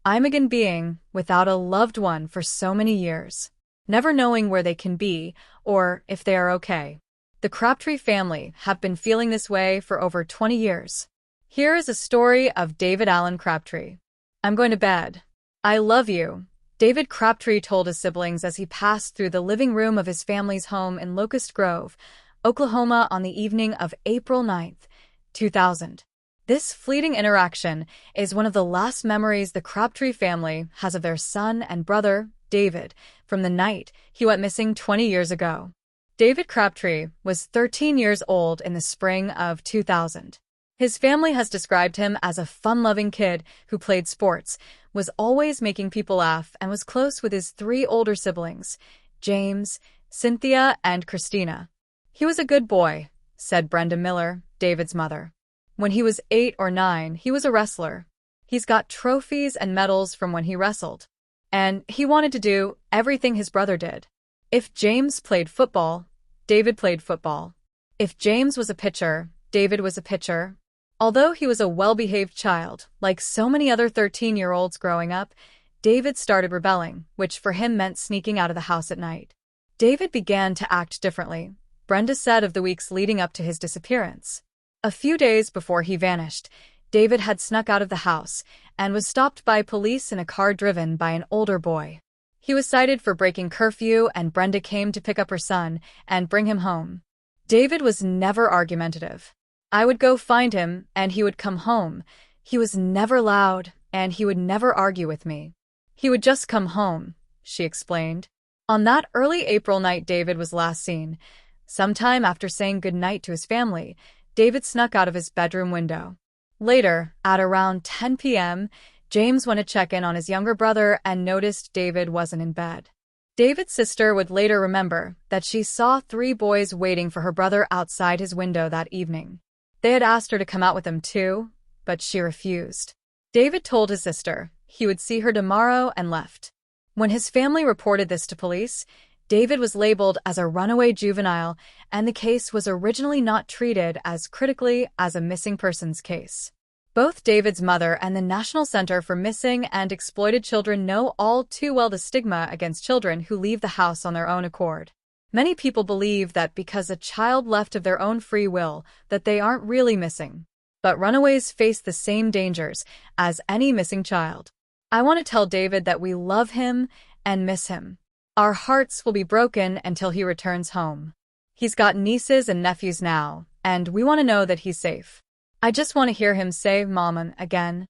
I'm again being without a loved one for so many years, never knowing where they can be or if they are okay. The Crabtree family have been feeling this way for over 20 years. Here is a story of David Allen Crabtree. I'm going to bed. I love you, David Crabtree told his siblings as he passed through the living room of his family's home in Locust Grove, Oklahoma on the evening of April 9th, 2000. This fleeting interaction is one of the last memories the Crabtree family has of their son and brother, David, from the night he went missing 20 years ago. David Crabtree was 13 years old in the spring of 2000. His family has described him as a fun-loving kid who played sports, was always making people laugh, and was close with his three older siblings, James, Cynthia, and Christina. He was a good boy, said Brenda Miller, David's mother. When he was 8 or 9, he was a wrestler. He's got trophies and medals from when he wrestled. And he wanted to do everything his brother did. If James played football, David played football. If James was a pitcher, David was a pitcher. Although he was a well-behaved child, like so many other 13-year-olds growing up, David started rebelling, which for him meant sneaking out of the house at night. David began to act differently, Brenda said of the weeks leading up to his disappearance. A few days before he vanished, David had snuck out of the house and was stopped by police in a car driven by an older boy. He was cited for breaking curfew, and Brenda came to pick up her son and bring him home. David was never argumentative. I would go find him, and he would come home. He was never loud, and he would never argue with me. He would just come home, she explained. On that early April night David was last seen. Sometime after saying goodnight to his family, David snuck out of his bedroom window. Later, at around 10 p.m., James went to check in on his younger brother and noticed David wasn't in bed. David's sister would later remember that she saw 3 boys waiting for her brother outside his window that evening. They had asked her to come out with them too, but she refused. David told his sister he would see her tomorrow and left. When his family reported this to police, David was labeled as a runaway juvenile, and the case was originally not treated as critically as a missing persons case. Both David's mother and the National Center for Missing and Exploited Children know all too well the stigma against children who leave the house on their own accord. Many people believe that because a child left of their own free will, that they aren't really missing. But runaways face the same dangers as any missing child. I want to tell David that we love him and miss him. Our hearts will be broken until he returns home. He's got nieces and nephews now, and we want to know that he's safe. I just want to hear him say "Mama" again.